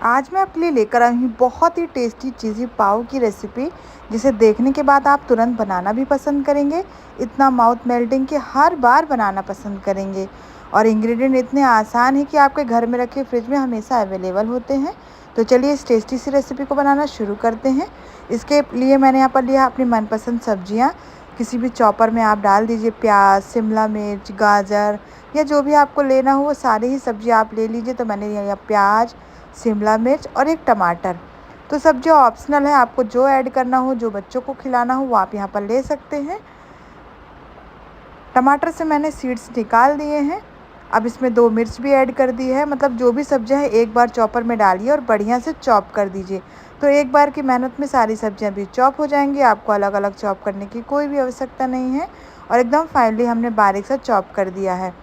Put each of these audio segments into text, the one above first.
आज मैं आपके लिए लेकर आई हूँ बहुत ही टेस्टी चीज़ी पाव की रेसिपी, जिसे देखने के बाद आप तुरंत बनाना भी पसंद करेंगे। इतना माउथ मेल्टिंग कि हर बार बनाना पसंद करेंगे। और इंग्रेडिएंट इतने आसान हैं कि आपके घर में रखे फ्रिज में हमेशा अवेलेबल होते हैं। तो चलिए इस टेस्टी सी रेसिपी को बनाना शुरू करते हैं। इसके लिए मैंने यहाँ पर लिया अपनी मनपसंद सब्जियाँ। किसी भी चॉपर में आप डाल दीजिए प्याज, शिमला मिर्च, गाजर या जो भी आपको लेना हो वो सारी ही सब्जी आप ले लीजिए। तो मैंने लिया प्याज, शिमला मिर्च और एक टमाटर। तो सब्जी ऑप्शनल है, आपको जो ऐड करना हो, जो बच्चों को खिलाना हो वो आप यहाँ पर ले सकते हैं। टमाटर से मैंने सीड्स निकाल दिए हैं। अब इसमें 2 मिर्च भी ऐड कर दी है। मतलब जो भी सब्जियां है एक बार चॉपर में डालिए और बढ़िया से चॉप कर दीजिए। तो एक बार की मेहनत में सारी सब्जियां भी चॉप हो जाएंगी। आपको अलग अलग चॉप करने की कोई भी आवश्यकता नहीं है। और एकदम फाइनली हमने बारीक सा चॉप कर दिया है।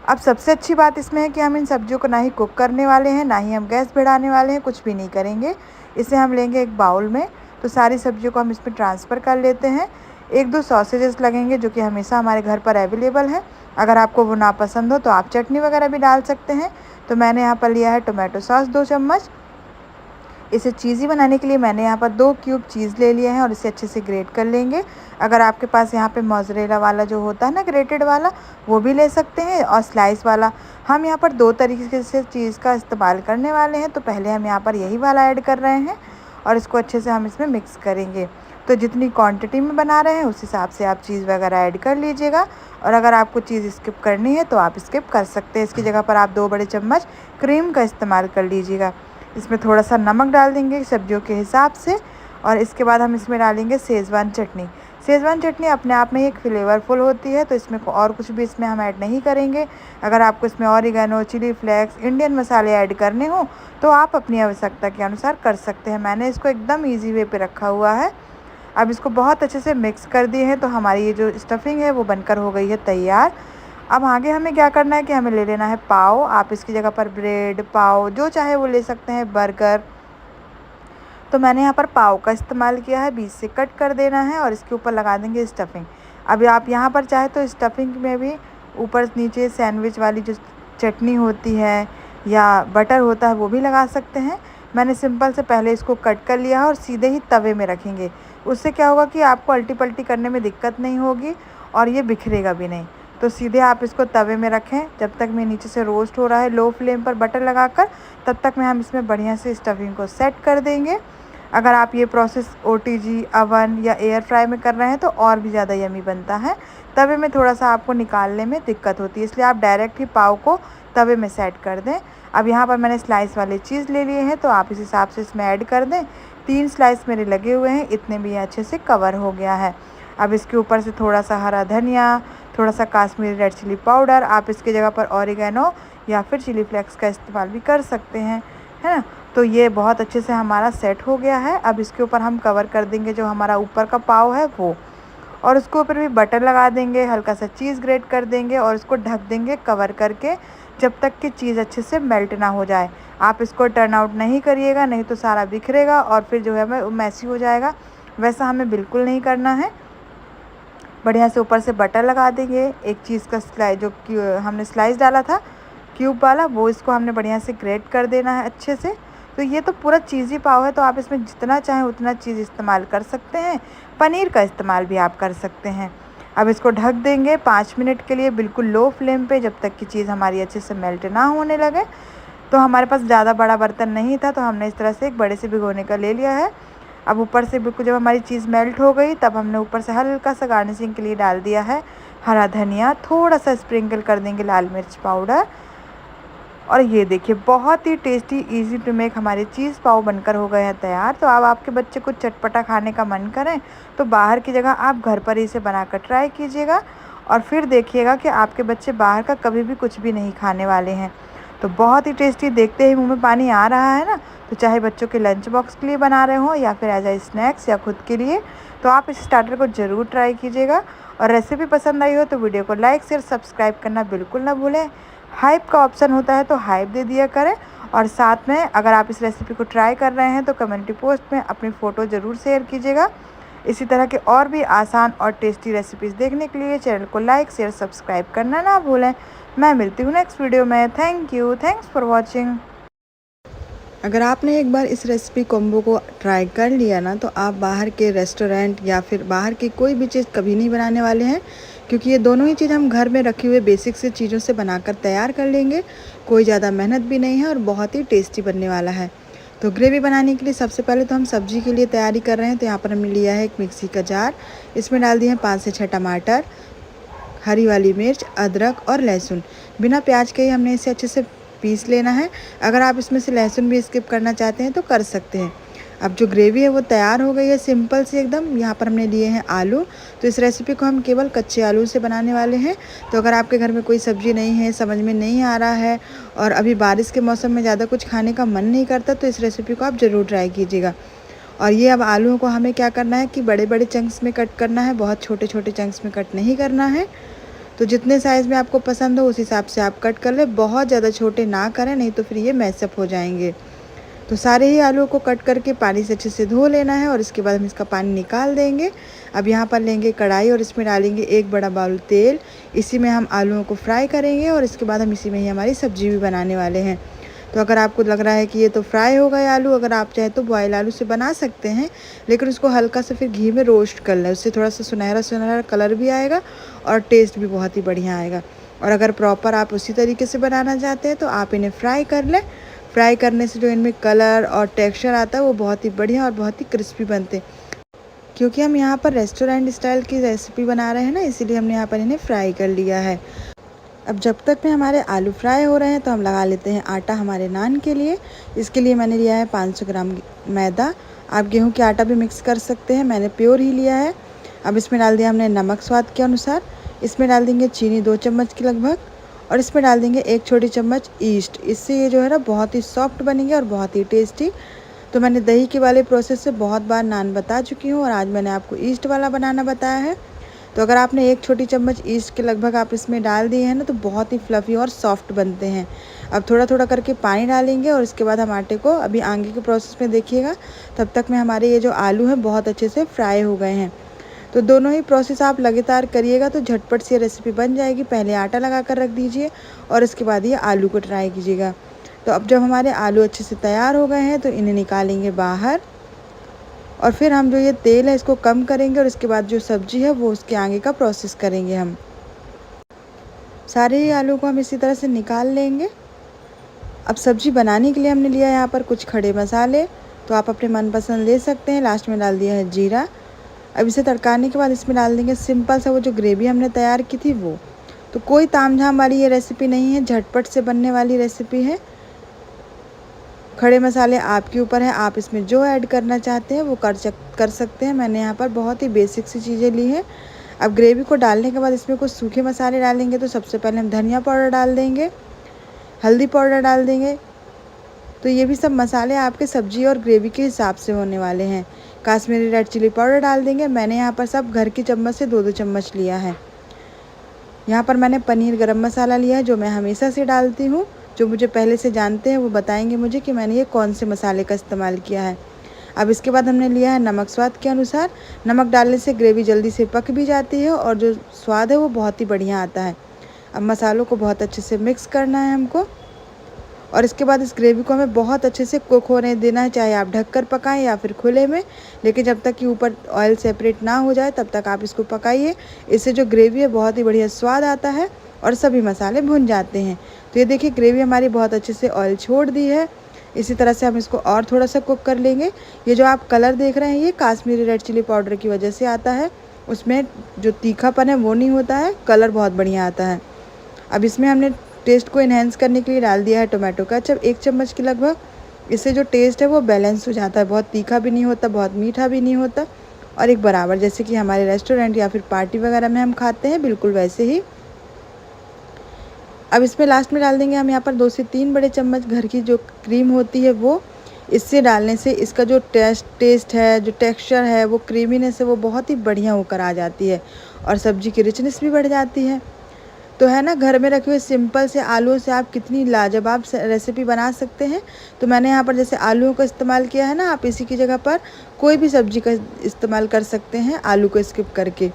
अब सबसे अच्छी बात इसमें है कि हम इन सब्जियों को ना ही कुक करने वाले हैं, ना ही हम गैस बढ़ाने वाले हैं, कुछ भी नहीं करेंगे। इसे हम लेंगे एक बाउल में। तो सारी सब्जियों को हम इसमें ट्रांसफ़र कर लेते हैं। 1-2 सॉसेजेस लगेंगे जो कि हमेशा हमारे घर पर अवेलेबल है। अगर आपको वो नापसंद हो तो आप चटनी वगैरह भी डाल सकते हैं। तो मैंने यहाँ पर लिया है टोमेटो सॉस 2 चम्मच। इसे चीज़ी बनाने के लिए मैंने यहाँ पर 2 क्यूब चीज़ ले लिए हैं और इसे अच्छे से ग्रेट कर लेंगे। अगर आपके पास यहाँ पे मोज़रेला वाला जो होता है ना, ग्रेटेड वाला, वो भी ले सकते हैं, और स्लाइस वाला। हम यहाँ पर 2 तरीके से चीज़ का इस्तेमाल करने वाले हैं। तो पहले हम यहाँ पर यही वाला ऐड कर रहे हैं और इसको अच्छे से हम इसमें मिक्स करेंगे। तो जितनी क्वांटिटी में बना रहे हैं उस हिसाब से आप चीज़ वगैरह ऐड कर लीजिएगा। और अगर आपको चीज़ स्किप करनी है तो आप स्किप कर सकते हैं। इसकी जगह पर आप 2 बड़े चम्मच क्रीम का इस्तेमाल कर लीजिएगा। इसमें थोड़ा सा नमक डाल देंगे सब्जियों के हिसाब से। और इसके बाद हम इसमें डालेंगे शेज़वान चटनी। शेज़वान चटनी अपने आप में एक फ्लेवरफुल होती है, तो इसमें और कुछ भी इसमें हम ऐड नहीं करेंगे। अगर आपको इसमें ऑरिगेनो, चिली फ्लेक्स, इंडियन मसाले ऐड करने हो तो आप अपनी आवश्यकता के अनुसार कर सकते हैं। मैंने इसको एकदम ईजी वे पे रखा हुआ है। अब इसको बहुत अच्छे से मिक्स कर दिए हैं। तो हमारी ये जो स्टफिंग है वो बनकर हो गई है तैयार। अब आगे हमें क्या करना है कि हमें ले लेना है पाव। आप इसकी जगह पर ब्रेड, पाव जो चाहे वो ले सकते हैं, बर्गर। तो मैंने यहाँ पर पाव का इस्तेमाल किया है, बीच से कट कर देना है और इसके ऊपर लगा देंगे स्टफिंग। अभी आप यहाँ पर चाहे तो स्टफिंग में भी ऊपर नीचे सैंडविच वाली जो चटनी होती है या बटर होता है वो भी लगा सकते हैं। मैंने सिंपल से पहले इसको कट कर लिया है और सीधे ही तवे में रखेंगे। उससे क्या होगा कि आपको अल्टी पल्टी करने में दिक्कत नहीं होगी और ये बिखरेगा भी नहीं। तो सीधे आप इसको तवे में रखें। जब तक मैं नीचे से रोस्ट हो रहा है लो फ्लेम पर बटर लगाकर, तब तक में हम इसमें बढ़िया से स्टफिंग को सेट कर देंगे। अगर आप ये प्रोसेस ओटीजी, अवन या एयर फ्राई में कर रहे हैं तो और भी ज़्यादा यमी बनता है। तवे में थोड़ा सा आपको निकालने में दिक्कत होती है, इसलिए आप डायरेक्ट ही पाव को तवे में सेट कर दें। अब यहाँ पर मैंने स्लाइस वाले चीज़ ले लिए हैं, तो आप इस हिसाब से इसमें ऐड कर दें। 3 स्लाइस मेरे लगे हुए हैं, इतने में ये अच्छे से कवर हो गया है। अब इसके ऊपर से थोड़ा सा हरा धनिया, थोड़ा सा काश्मीरी रेड चिली पाउडर, आप इसकी जगह पर ऑरिगेनो या फिर चिली फ्लेक्स का इस्तेमाल भी कर सकते हैं, है ना। तो ये बहुत अच्छे से हमारा सेट हो गया है। अब इसके ऊपर हम कवर कर देंगे जो हमारा ऊपर का पाव है वो, और उसके ऊपर भी बटर लगा देंगे, हल्का सा चीज़ ग्रेट कर देंगे और इसको ढक देंगे कवर करके, जब तक कि चीज़ अच्छे से मेल्ट ना हो जाए। आप इसको टर्न आउट नहीं करिएगा, नहीं तो सारा बिखरेगा और फिर जो है हमें मैसी हो जाएगा। वैसा हमें बिल्कुल नहीं करना है। बढ़िया से ऊपर से बटर लगा देंगे। एक चीज़ का स्लाइस जो हमने स्लाइस डाला था क्यूब वाला, वो इसको हमने बढ़िया से ग्रेट कर देना है अच्छे से। तो ये तो पूरा चीज़ी पाव है, तो आप इसमें जितना चाहें उतना चीज़ इस्तेमाल कर सकते हैं। पनीर का इस्तेमाल भी आप कर सकते हैं। अब इसको ढक देंगे 5 मिनट के लिए बिल्कुल लो फ्लेम पे, जब तक कि चीज़ हमारी अच्छे से मेल्ट ना होने लगे। तो हमारे पास ज़्यादा बड़ा बर्तन नहीं था, तो हमने इस तरह से एक बड़े से भिगोने का ले लिया है। अब ऊपर से बिल्कुल जब हमारी चीज़ मेल्ट हो गई, तब हमने ऊपर से हल्का सा गार्निशिंग के लिए डाल दिया है हरा धनिया, थोड़ा सा स्प्रिंकल कर देंगे लाल मिर्च पाउडर। और ये देखिए बहुत ही टेस्टी, इजी टू मेक हमारे चीज़ पाव बनकर हो गए हैं तैयार। तो अब आपके बच्चे को चटपटा खाने का मन करें तो बाहर की जगह आप घर पर ही इसे बनाकर ट्राई कीजिएगा, और फिर देखिएगा कि आपके बच्चे बाहर का कभी भी कुछ भी नहीं खाने वाले हैं। तो बहुत ही टेस्टी, देखते ही मुंह में पानी आ रहा है ना। तो चाहे बच्चों के लंच बॉक्स के लिए बना रहे हो या फिर एज आ स्नैक्स या खुद के लिए, तो आप इस स्टार्टर को ज़रूर ट्राई कीजिएगा। और रेसिपी पसंद आई हो तो वीडियो को लाइक, शेयर, सब्सक्राइब करना बिल्कुल ना भूलें। हाइप का ऑप्शन होता है तो हाइप दे दिया करें। और साथ में अगर आप इस रेसिपी को ट्राई कर रहे हैं तो कम्युनिटी पोस्ट में अपनी फ़ोटो ज़रूर शेयर कीजिएगा। इसी तरह के और भी आसान और टेस्टी रेसिपीज़ देखने के लिए चैनल को लाइक, शेयर, सब्सक्राइब करना ना भूलें। मैं मिलती हूँ नेक्स्ट वीडियो में। Thank you, thanks for watching. अगर आपने एक बार इस रेसिपी कॉम्बो को ट्राई कर लिया ना, तो आप बाहर के रेस्टोरेंट या फिर बाहर की कोई भी चीज़ कभी नहीं बनाने वाले हैं, क्योंकि ये दोनों ही चीज़ हम घर में रखे हुए बेसिक से चीज़ों से बनाकर तैयार कर लेंगे। कोई ज़्यादा मेहनत भी नहीं है और बहुत ही टेस्टी बनने वाला है। तो ग्रेवी बनाने के लिए सबसे पहले तो हम सब्जी के लिए तैयारी कर रहे हैं। तो यहाँ पर हमने लिया है एक मिक्सी का जार, इसमें डाल दिए हैं 5 से 6 टमाटर, हरी वाली मिर्च, अदरक और लहसुन। बिना प्याज के ही हमने इसे अच्छे से पीस लेना है। अगर आप इसमें से लहसुन भी स्किप करना चाहते हैं तो कर सकते हैं। अब जो ग्रेवी है वो तैयार हो गई है सिंपल सी एकदम। यहाँ पर हमने लिए हैं आलू। तो इस रेसिपी को हम केवल कच्चे आलू से बनाने वाले हैं। तो अगर आपके घर में कोई सब्ज़ी नहीं है, समझ में नहीं आ रहा है और अभी बारिश के मौसम में ज़्यादा कुछ खाने का मन नहीं करता, तो इस रेसिपी को आप ज़रूर ट्राई कीजिएगा। और ये अब आलूओं को हमें क्या करना है कि बड़े बड़े चंक्स में कट करना है, बहुत छोटे छोटे चंक्स में कट नहीं करना है। तो जितने साइज़ में आपको पसंद हो उस हिसाब से आप कट कर ले। बहुत ज़्यादा छोटे ना करें, नहीं तो फिर ये मैसअप हो जाएंगे। तो सारे ही आलूओं को कट करके पानी से अच्छे से धो लेना है और इसके बाद हम इसका पानी निकाल देंगे। अब यहाँ पर लेंगे कढ़ाई और इसमें डालेंगे 1 बड़ा बाउल तेल। इसी में हम आलूओं को फ्राई करेंगे और इसके बाद हम इसी में ही हमारी सब्जी भी बनाने वाले हैं। तो अगर आपको लग रहा है कि ये तो फ्राई हो गए आलू, अगर आप चाहे तो बॉयल आलू से बना सकते हैं, लेकिन उसको हल्का सा फिर घी में रोस्ट कर लें। उससे थोड़ा सा सुनहरा सुनहरा कलर भी आएगा और टेस्ट भी बहुत ही बढ़िया आएगा। और अगर प्रॉपर आप उसी तरीके से बनाना चाहते हैं तो आप इन्हें फ्राई कर लें। फ्राई करने से जो इनमें कलर और टेक्सचर आता है वो बहुत ही बढ़िया और बहुत ही क्रिस्पी बनते हैं। क्योंकि हम यहाँ पर रेस्टोरेंट स्टाइल की रेसिपी बना रहे हैं ना, इसीलिए हमने यहाँ पर इन्हें फ्राई कर लिया है। अब जब तक में हमारे आलू फ्राई हो रहे हैं तो हम लगा लेते हैं आटा हमारे नान के लिए। इसके लिए मैंने लिया है 500 ग्राम मैदा। आप गेहूं के आटा भी मिक्स कर सकते हैं, मैंने प्योर ही लिया है। अब इसमें डाल दिया हमने नमक स्वाद के अनुसार। इसमें डाल देंगे चीनी 2 चम्मच के लगभग और इसमें डाल देंगे 1 छोटी चम्मच ईस्ट। इससे ये जो है ना बहुत ही सॉफ्ट बनेंगे और बहुत ही टेस्टी। तो मैंने दही के वाले प्रोसेस से बहुत बार नान बता चुकी हूँ और आज मैंने आपको ईस्ट वाला बनाना बताया है। तो अगर आपने 1 छोटी चम्मच ईस्ट के लगभग आप इसमें डाल दिए हैं ना, तो बहुत ही फ्लफ़ी और सॉफ्ट बनते हैं। अब थोड़ा थोड़ा करके पानी डालेंगे और इसके बाद हम आटे को अभी आगे के प्रोसेस में देखिएगा। तब तक में हमारे ये जो आलू हैं बहुत अच्छे से फ्राई हो गए हैं। तो दोनों ही प्रोसेस आप लगातार करिएगा तो झटपट से रेसिपी बन जाएगी। पहले आटा लगा कर रख दीजिए और इसके बाद ये आलू को ट्राई कीजिएगा। तो अब जब हमारे आलू अच्छे से तैयार हो गए हैं तो इन्हें निकालेंगे बाहर और फिर हम जो ये तेल है इसको कम करेंगे और इसके बाद जो सब्जी है वो उसके आगे का प्रोसेस करेंगे। हम सारे ही आलू को हम इसी तरह से निकाल लेंगे। अब सब्जी बनाने के लिए हमने लिया यहाँ पर कुछ खड़े मसाले, तो आप अपने मनपसंद ले सकते हैं। लास्ट में डाल दिया है जीरा। अब इसे तड़काने के बाद इसमें डाल देंगे सिंपल सा वो जो ग्रेवी हमने तैयार की थी वो। तो कोई तामझाम वाली ये रेसिपी नहीं है, झटपट से बनने वाली रेसिपी है। खड़े मसाले आपके ऊपर है, आप इसमें जो ऐड करना चाहते हैं वो कर सकते हैं। मैंने यहाँ पर बहुत ही बेसिक सी चीज़ें ली हैं। अब ग्रेवी को डालने के बाद इसमें कुछ सूखे मसाले डालेंगे। तो सबसे पहले हम धनिया पाउडर डाल देंगे, हल्दी पाउडर डाल देंगे। तो ये भी सब मसाले आपके सब्जी और ग्रेवी के हिसाब से होने वाले हैं। काश्मीरी रेड चिली पाउडर डाल देंगे। मैंने यहाँ पर सब घर की चम्मच से 2-2 चम्मच लिया है। यहाँ पर मैंने पनीर गरम मसाला लिया है जो मैं हमेशा से डालती हूँ। जो मुझे पहले से जानते हैं वो बताएंगे मुझे कि मैंने ये कौन से मसाले का इस्तेमाल किया है। अब इसके बाद हमने लिया है नमक स्वाद के अनुसार। नमक डालने से ग्रेवी जल्दी से पक भी जाती है और जो स्वाद है वो बहुत ही बढ़िया आता है। अब मसालों को बहुत अच्छे से मिक्स करना है हमको और इसके बाद इस ग्रेवी को हमें बहुत अच्छे से कुक होने देना है, चाहे आप ढककर पकाएं या फिर खुले में। लेकिन जब तक कि ऊपर ऑयल सेपरेट ना हो जाए तब तक आप इसको पकाइए। इससे जो ग्रेवी है बहुत ही बढ़िया स्वाद आता है और सभी मसाले भुन जाते हैं। तो ये देखिए ग्रेवी हमारी बहुत अच्छे से ऑयल छोड़ दी है। इसी तरह से हम इसको और थोड़ा सा कुक कर लेंगे। ये जो आप कलर देख रहे हैं ये काश्मीरी रेड चिली पाउडर की वजह से आता है। उसमें जो तीखापन है वो नहीं होता है, कलर बहुत बढ़िया आता है। अब इसमें हमने टेस्ट को इन्हेंस करने के लिए डाल दिया है टोमेटो केचप 1 चम्मच के लगभग। इससे जो टेस्ट है वो बैलेंस हो जाता है, बहुत तीखा भी नहीं होता, बहुत मीठा भी नहीं होता और एक बराबर, जैसे कि हमारे रेस्टोरेंट या फिर पार्टी वगैरह में हम खाते हैं बिल्कुल वैसे ही। अब इसमें लास्ट में डाल देंगे हम यहाँ पर 2 से 3 बड़े चम्मच घर की जो क्रीम होती है वो। इससे डालने से इसका जो टेस्ट है, जो टेक्सचर है, वो क्रीमीनेस है वो बहुत ही बढ़िया होकर आ जाती है और सब्जी की रिचनेस भी बढ़ जाती है। तो है ना, घर में रखे हुए सिंपल से आलूओं से आप कितनी लाजवाब रेसिपी बना सकते हैं। तो मैंने यहाँ पर जैसे आलूओं का इस्तेमाल किया है ना, आप इसी की जगह पर कोई भी सब्जी का इस्तेमाल कर सकते हैं आलू को स्किप करके।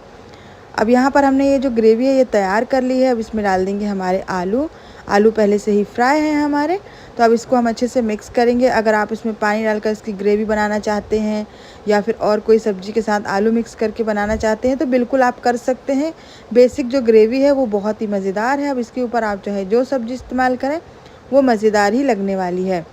अब यहाँ पर हमने ये जो ग्रेवी है ये तैयार कर ली है। अब इसमें डाल देंगे हमारे आलू। आलू पहले से ही फ्राई हैं हमारे। तो अब इसको हम अच्छे से मिक्स करेंगे। अगर आप इसमें पानी डालकर इसकी ग्रेवी बनाना चाहते हैं या फिर और कोई सब्ज़ी के साथ आलू मिक्स करके बनाना चाहते हैं तो बिल्कुल आप कर सकते हैं। बेसिक जो ग्रेवी है वो बहुत ही मज़ेदार है। अब इसके ऊपर आप चाहे जो सब्ज़ी इस्तेमाल करें वो मज़ेदार ही लगने वाली है।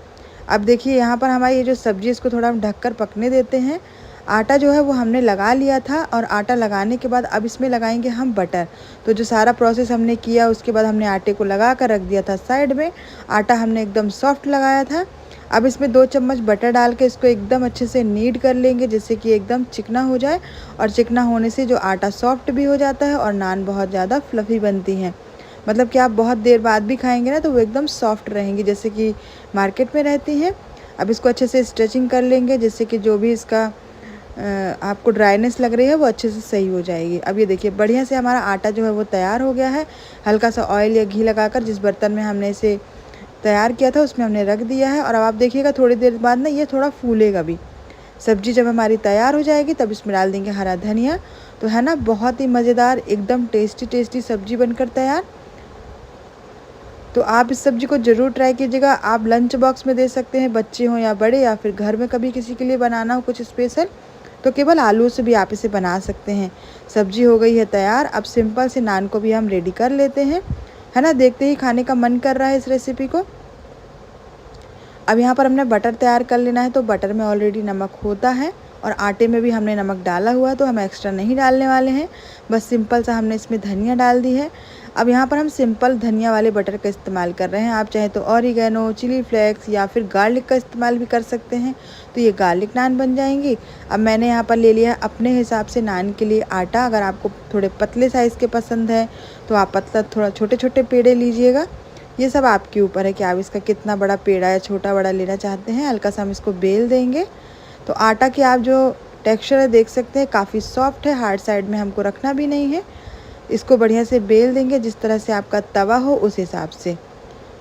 अब देखिए यहाँ पर हमारी ये जो सब्ज़ी इसको थोड़ा हम ढककर पकने देते हैं। आटा जो है वो हमने लगा लिया था और आटा लगाने के बाद अब इसमें लगाएंगे हम बटर। तो जो सारा प्रोसेस हमने किया उसके बाद हमने आटे को लगा कर रख दिया था साइड में। आटा हमने एकदम सॉफ्ट लगाया था। अब इसमें 2 चम्मच बटर डाल के इसको एकदम अच्छे से नीड कर लेंगे जिससे कि एकदम चिकना हो जाए। और चिकना होने से जो आटा सॉफ्ट भी हो जाता है और नान बहुत ज़्यादा फ्लफ़ी बनती हैं। मतलब कि आप बहुत देर बाद भी खाएंगे ना तो वो एकदम सॉफ्ट रहेंगी जैसे कि मार्केट में रहती हैं। अब इसको अच्छे से स्ट्रेचिंग कर लेंगे जिससे कि जो भी इसका आपको ड्राइनेस लग रही है वो अच्छे से सही हो जाएगी। अब ये देखिए बढ़िया से हमारा आटा जो है वो तैयार हो गया है। हल्का सा ऑयल या घी लगाकर जिस बर्तन में हमने इसे तैयार किया था उसमें हमने रख दिया है। और अब आप देखिएगा थोड़ी देर बाद ना ये थोड़ा फूलेगा भी। सब्ज़ी जब हमारी तैयार हो जाएगी तब इसमें डाल देंगे हरा धनिया। तो है ना बहुत ही मज़ेदार एकदम टेस्टी सब्ज़ी बनकर तैयार। तो आप इस सब्ज़ी को ज़रूर ट्राई कीजिएगा। आप लंच बॉक्स में दे सकते हैं, बच्चे हों या बड़े, या फिर घर में कभी किसी के लिए बनाना हो कुछ स्पेशल तो केवल आलू से भी आप इसे बना सकते हैं। सब्ज़ी हो गई है तैयार। अब सिंपल से नान को भी हम रेडी कर लेते हैं। है ना, देखते ही खाने का मन कर रहा है इस रेसिपी को। अब यहाँ पर हमने बटर तैयार कर लेना है। तो बटर में ऑलरेडी नमक होता है और आटे में भी हमने नमक डाला हुआ है तो हम एक्स्ट्रा नहीं डालने वाले हैं। बस सिंपल सा हमने इसमें धनिया डाल दी है। अब यहाँ पर हम सिंपल धनिया वाले बटर का इस्तेमाल कर रहे हैं। आप चाहे तो ऑरिगेनो, चिली फ्लेक्स या फिर गार्लिक का इस्तेमाल भी कर सकते हैं। तो ये गार्लिक नान बन जाएंगी। अब मैंने यहाँ पर ले लिया है अपने हिसाब से नान के लिए आटा। अगर आपको थोड़े पतले साइज़ के पसंद है तो आप पतला थोड़ा छोटे छोटे पेड़े लीजिएगा। ये सब आपके ऊपर है कि आप इसका कितना बड़ा पेड़ा या छोटा बड़ा लेना चाहते हैं। हल्का सा हम इसको बेल देंगे। तो आटा की आप जो टेक्सचर है देख सकते हैं काफ़ी सॉफ्ट है, हार्ड साइड में हमको रखना भी नहीं है। इसको बढ़िया से बेल देंगे जिस तरह से आपका तवा हो उस हिसाब से।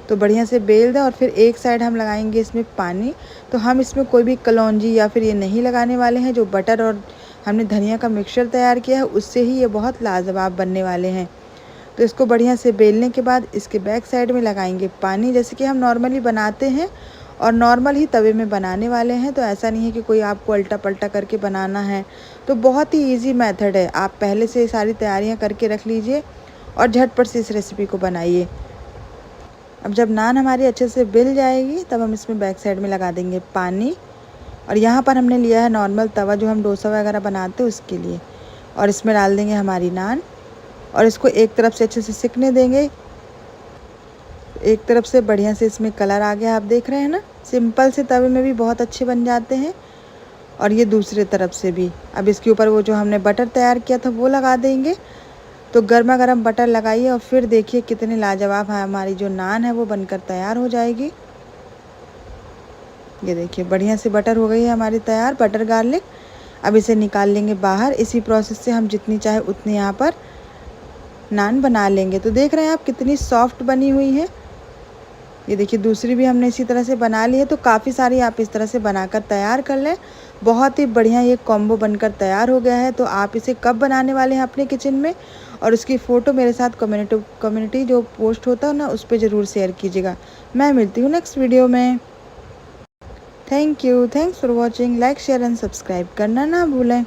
तो बढ़िया से बेल दें और फिर एक साइड हम लगाएंगे इसमें पानी। तो हम इसमें कोई भी कलौंजी या फिर ये नहीं लगाने वाले हैं। जो बटर और हमने धनिया का मिक्सचर तैयार किया है उससे ही ये बहुत लाजवाब बनने वाले हैं। तो इसको बढ़िया से बेलने के बाद इसके बैक साइड में लगाएंगे पानी जैसे कि हम नॉर्मली बनाते हैं और नॉर्मल ही तवे में बनाने वाले हैं। तो ऐसा नहीं है कि कोई आपको अल्टा पल्टा करके बनाना है। तो बहुत ही इजी मेथड है। आप पहले से सारी तैयारियां करके रख लीजिए और झटपट से इस रेसिपी को बनाइए। अब जब नान हमारी अच्छे से बिल जाएगी तब हम इसमें बैक साइड में लगा देंगे पानी। और यहाँ पर हमने लिया है नॉर्मल तवा जो हम डोसा वगैरह बनाते हैं उसके लिए। और इसमें डाल देंगे हमारी नान और इसको एक तरफ से अच्छे से सिकने देंगे। एक तरफ से बढ़िया से इसमें कलर आ गया, आप देख रहे हैं ना। सिंपल से तवे में भी बहुत अच्छे बन जाते हैं। और ये दूसरे तरफ से भी। अब इसके ऊपर वो जो हमने बटर तैयार किया था वो लगा देंगे। तो गर्मा गर्म बटर लगाइए और फिर देखिए कितने लाजवाब हमारी जो नान है वो बनकर तैयार हो जाएगी। ये देखिए बढ़िया से बटर हो गई है हमारी तैयार, बटर गार्लिक। अब इसे निकाल लेंगे बाहर। इसी प्रोसेस से हम जितनी चाहे उतनी यहाँ पर नान बना लेंगे। तो देख रहे हैं आप कितनी सॉफ्ट बनी हुई है। ये देखिए दूसरी भी हमने इसी तरह से बना ली है। तो काफ़ी सारी आप इस तरह से बनाकर तैयार कर लें। बहुत ही बढ़िया ये कॉम्बो बनकर तैयार हो गया है। तो आप इसे कब बनाने वाले हैं अपने किचन में और उसकी फ़ोटो मेरे साथ कम्युनिटी जो पोस्ट होता है ना उस पर ज़रूर शेयर कीजिएगा। मैं मिलती हूँ नेक्स्ट वीडियो में। Thank you, thanks for watching. Like share and subscribe करना ना भूलें।